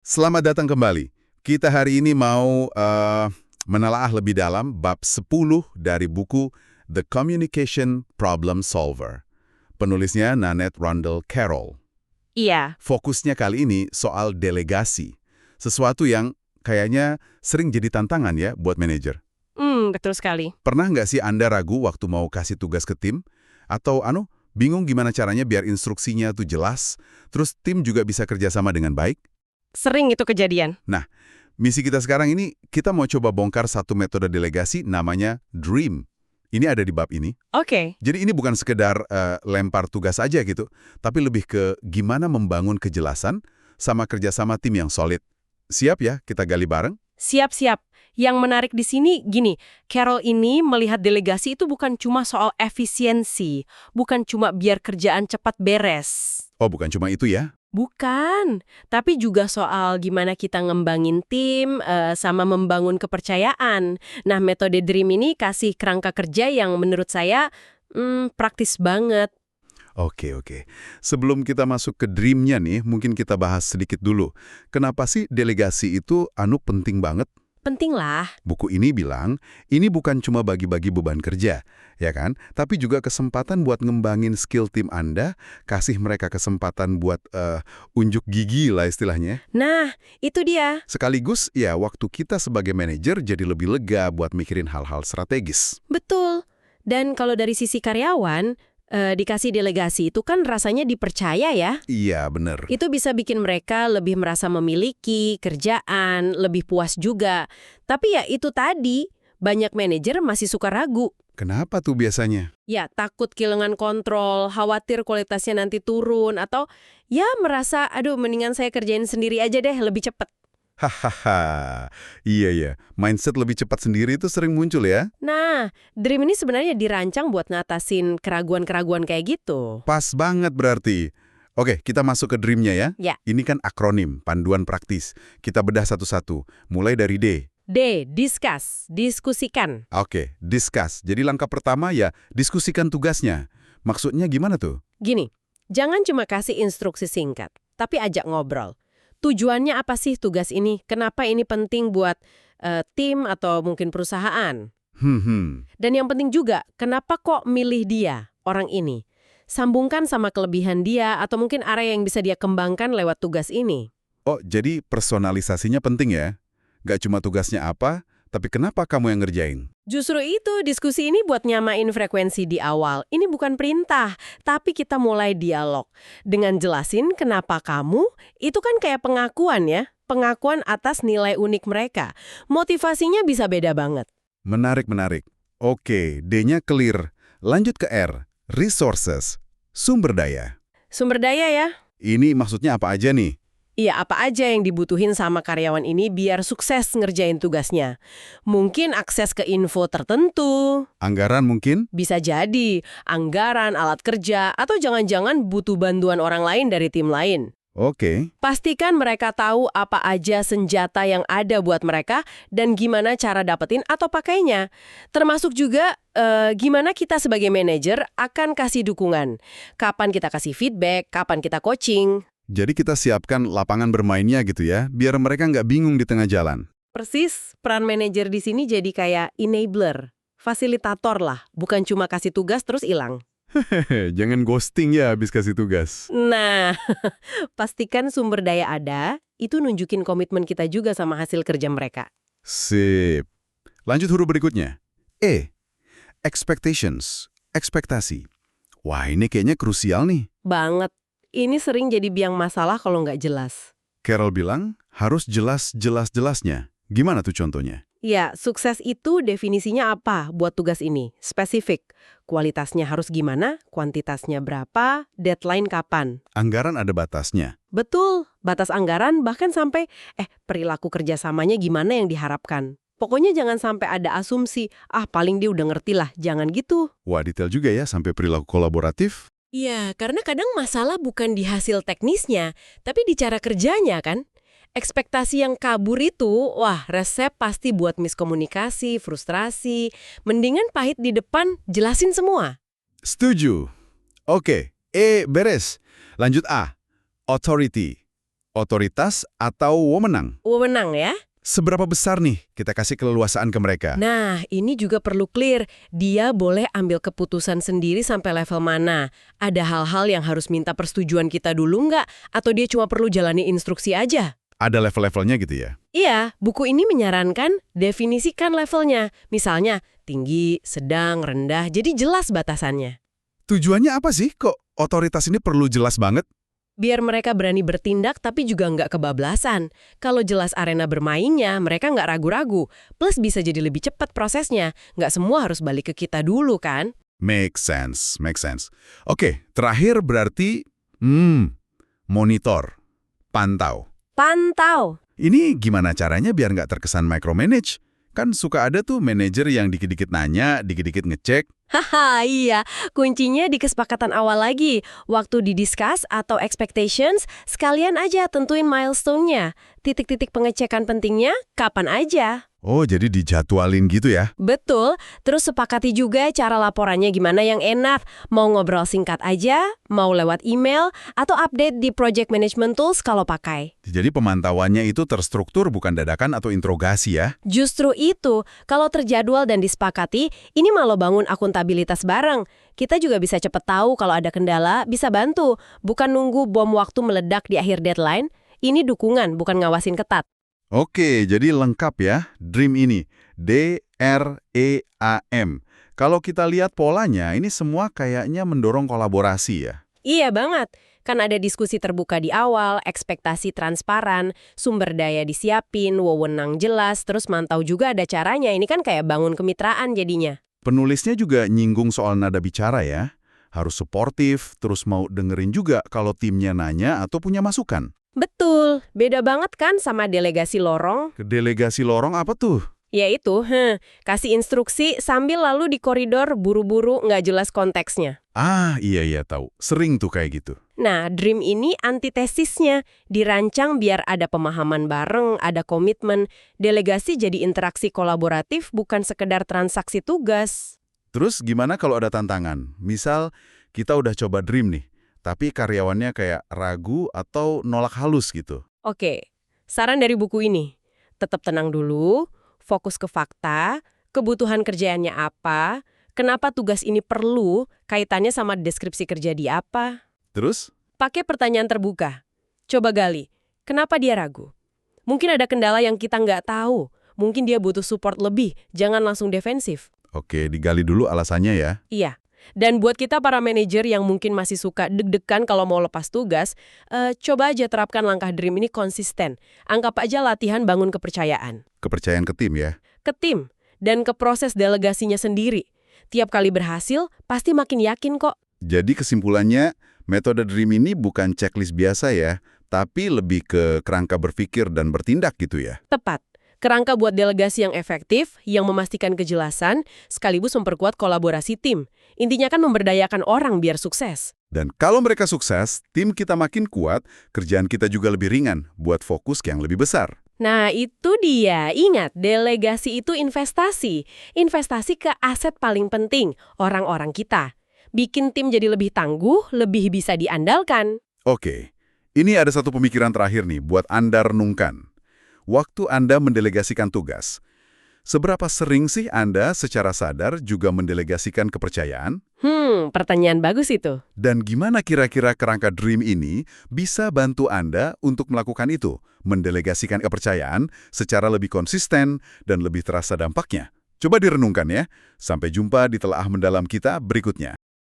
Selamat datang kembali. Kita hari ini mau menelaah lebih dalam bab 10 dari buku The Communication Problem Solver. Penulisnya Nanette Rundle Carroll. Iya, Fokusnya kali ini soal delegasi. Sesuatu yang kayaknya sering jadi tantangan ya buat manajer. betul sekali. Pernah nggak sih Anda ragu waktu mau kasih tugas ke tim? Atau bingung gimana caranya biar instruksinya tuh jelas, terus tim juga bisa kerjasama dengan baik? Sering itu kejadian. Nah, misi kita sekarang ini, kita mau coba bongkar satu metode delegasi namanya DREAM. Ini ada di bab ini. Oke, Jadi ini bukan sekedar lempar tugas aja gitu, tapi lebih ke gimana membangun kejelasan sama kerjasama tim yang solid. Siap ya, kita gali bareng? siap-siap. Yang menarik di sini gini, Carol ini melihat delegasi itu bukan cuma soal efisiensi, bukan cuma biar kerjaan cepat beres. Oh, bukan cuma itu ya? Bukan, tapi juga soal gimana kita ngembangin tim sama membangun kepercayaan. Nah, metode DREAM ini kasih kerangka kerja yang menurut saya praktis banget. Oke. Sebelum kita masuk ke DREAM-nya nih, mungkin kita bahas sedikit dulu. Kenapa sih delegasi itu penting banget? Penting lah. Buku ini bilang, ini bukan cuma bagi-bagi beban kerja, ya kan? Tapi juga kesempatan buat ngembangin skill tim Anda, kasih mereka kesempatan buat unjuk gigi lah istilahnya. Nah, itu dia. Sekaligus, ya waktu kita sebagai manajer jadi lebih lega buat mikirin hal-hal strategis. Betul. Dan kalau dari sisi karyawan, dikasih delegasi itu kan rasanya dipercaya ya. Iya, bener. Itu bisa bikin mereka lebih merasa memiliki kerjaan, lebih puas juga. Tapi ya itu tadi, banyak manajer masih suka ragu. Kenapa tuh biasanya? Ya, takut kehilangan kontrol, khawatir kualitasnya nanti turun, atau ya merasa, aduh mendingan saya kerjain sendiri aja deh, lebih cepat. Hahaha, iya. Mindset lebih cepat sendiri itu sering muncul ya. Nah, Dream ini sebenarnya dirancang buat ngatasin keraguan-keraguan kayak gitu. Pas banget berarti. Oke, kita masuk ke DREAM-nya ya. Ya. Ini kan akronim, panduan praktis. Kita bedah satu-satu, mulai dari D. D. Discuss, diskusikan. Oke, discuss. Jadi langkah pertama ya, diskusikan tugasnya. Maksudnya gimana tuh? Gini, jangan cuma kasih instruksi singkat, tapi ajak ngobrol. Tujuannya apa sih tugas ini? Kenapa ini penting buat tim atau mungkin perusahaan? Dan yang penting juga, kenapa kok milih dia, orang ini? Sambungkan sama kelebihan dia atau mungkin area yang bisa dia kembangkan lewat tugas ini. Oh, jadi personalisasinya penting ya? Gak cuma tugasnya apa, tapi kenapa kamu yang ngerjain? Justru itu, diskusi ini buat nyamain frekuensi di awal. Ini bukan perintah, tapi kita mulai dialog. Dengan jelasin kenapa kamu, itu kan kayak pengakuan ya. Pengakuan atas nilai unik mereka. Motivasinya bisa beda banget. Menarik. Oke, D-nya clear. Lanjut ke R, resources, sumber daya. Sumber daya ya. Ini maksudnya apa aja nih? Iya, apa aja yang dibutuhin sama karyawan ini biar sukses ngerjain tugasnya. Mungkin akses ke info tertentu, Anggaran mungkin? bisa jadi anggaran, alat kerja, atau jangan-jangan butuh bantuan orang lain dari tim lain. Oke. Pastikan mereka tahu apa aja senjata yang ada buat mereka dan gimana cara dapetin atau pakainya. Termasuk juga gimana kita sebagai manajer akan kasih dukungan. Kapan kita kasih feedback, kapan kita coaching. Jadi kita siapkan lapangan bermainnya gitu ya, biar mereka nggak bingung di tengah jalan. Persis, peran manajer di sini jadi kayak enabler, fasilitator lah, bukan cuma kasih tugas terus hilang. Hehehe, jangan ghosting ya habis kasih tugas. Nah, pastikan sumber daya ada, itu nunjukin komitmen kita juga sama hasil kerja mereka. Sip. Lanjut huruf berikutnya. E. Expectations, ekspektasi. Wah, ini kayaknya krusial nih. Banget. Ini sering jadi biang masalah kalau nggak jelas. Carol bilang, harus jelas-jelas-jelasnya. Gimana tuh contohnya? Ya, sukses itu definisinya apa buat tugas ini? Spesifik. Kualitasnya harus gimana, kuantitasnya berapa, deadline kapan. Anggaran ada batasnya. Betul, batas anggaran bahkan sampai, perilaku kerjasamanya gimana yang diharapkan. Pokoknya jangan sampai ada asumsi, paling dia udah ngerti lah, jangan gitu. Wah, detail juga ya sampai perilaku kolaboratif. Iya, karena kadang masalah bukan di hasil teknisnya, tapi di cara kerjanya kan. Ekspektasi yang kabur itu, wah resep pasti buat miskomunikasi, frustrasi. Mendingan pahit di depan, jelasin semua. Setuju. Oke, E beres. Lanjut A. Authority. Otoritas atau wewenang? Wewenang ya? Seberapa besar nih kita kasih keleluasaan ke mereka? Nah, ini juga perlu clear. Dia boleh ambil keputusan sendiri sampai level mana. Ada hal-hal yang harus minta persetujuan kita dulu nggak? Atau dia cuma perlu jalani instruksi aja? Ada level-levelnya gitu ya? Iya, buku ini menyarankan definisikan levelnya. Misalnya, tinggi, sedang, rendah, jadi jelas batasannya. Tujuannya apa sih kok otoritas ini perlu jelas banget? Biar mereka berani bertindak tapi juga nggak kebablasan. Kalau jelas arena bermainnya, mereka nggak ragu-ragu. Plus bisa jadi lebih cepat prosesnya. Nggak semua harus balik ke kita dulu kan? Make sense, make sense. Oke, terakhir berarti, monitor, pantau. Pantau. Ini gimana caranya biar nggak terkesan micromanage? Kan suka ada tuh manajer yang dikit-dikit nanya, dikit-dikit ngecek. Haha, iya. Kuncinya di kesepakatan awal lagi. Waktu didiscuss atau expectations, sekalian aja tentuin milestone-nya. Titik-titik pengecekan pentingnya, kapan aja. Oh, jadi dijadwalin gitu ya? Betul. Terus sepakati juga cara laporannya gimana yang enak. Mau ngobrol singkat aja, mau lewat email, atau update di project management tools kalau pakai. Jadi pemantauannya itu terstruktur bukan dadakan atau interogasi ya? Justru itu, kalau terjadwal dan disepakati, ini malah bangun akuntabilitas bareng. Kita juga bisa cepet tahu kalau ada kendala, bisa bantu. Bukan nunggu bom waktu meledak di akhir deadline. Ini dukungan, bukan ngawasin ketat. Oke, jadi lengkap ya, DREAM ini. D-R-E-A-M. Kalau kita lihat polanya, ini semua kayaknya mendorong kolaborasi ya? Iya banget. Kan ada diskusi terbuka di awal, ekspektasi transparan, sumber daya disiapin, wewenang jelas, terus mantau juga ada caranya. Ini kan kayak bangun kemitraan jadinya. Penulisnya juga nyinggung soal nada bicara ya. Harus suportif, terus mau dengerin juga kalau timnya nanya atau punya masukan. Betul, beda banget kan sama delegasi lorong? Ke delegasi lorong apa tuh? Yaitu, kasih instruksi sambil lalu di koridor buru-buru nggak jelas konteksnya. Ah, iya tahu. Sering tuh kayak gitu. Nah, DREAM ini antitesisnya. Dirancang biar ada pemahaman bareng, ada komitmen. Delegasi jadi interaksi kolaboratif, bukan sekedar transaksi tugas. Terus gimana kalau ada tantangan? Misal, kita udah coba DREAM nih, tapi karyawannya kayak ragu atau nolak halus gitu. Oke, saran dari buku ini. Tetap tenang dulu, fokus ke fakta, kebutuhan kerjaannya apa, kenapa tugas ini perlu, kaitannya sama deskripsi kerja di apa. Terus? Pakai pertanyaan terbuka. Coba gali, kenapa dia ragu? Mungkin ada kendala yang kita nggak tahu. Mungkin dia butuh support lebih, jangan langsung defensif. Oke, digali dulu alasannya ya. Iya. Dan buat kita para manajer yang mungkin masih suka deg-degan kalau mau lepas tugas, coba aja terapkan langkah DREAM ini konsisten. Anggap aja latihan bangun kepercayaan. Kepercayaan ke tim ya. Ke tim, dan ke proses delegasinya sendiri. Tiap kali berhasil, pasti makin yakin kok. Jadi kesimpulannya, metode DREAM ini bukan checklist biasa ya, tapi lebih ke kerangka berpikir dan bertindak gitu ya. Tepat. Kerangka buat delegasi yang efektif, yang memastikan kejelasan, sekaligus memperkuat kolaborasi tim. Intinya kan memberdayakan orang biar sukses. Dan kalau mereka sukses, tim kita makin kuat, kerjaan kita juga lebih ringan buat fokus yang lebih besar. Nah, itu dia. Ingat, delegasi itu investasi. Investasi ke aset paling penting, orang-orang kita. Bikin tim jadi lebih tangguh, lebih bisa diandalkan. Oke, ini ada satu pemikiran terakhir nih buat Anda renungkan. Waktu Anda mendelegasikan tugas, seberapa sering sih Anda secara sadar juga mendelegasikan kepercayaan? Pertanyaan bagus itu. Dan gimana kira-kira kerangka DREAM ini bisa bantu Anda untuk melakukan itu? Mendelegasikan kepercayaan secara lebih konsisten dan lebih terasa dampaknya. Coba direnungkan ya. Sampai jumpa di Telaah Mendalam kita berikutnya.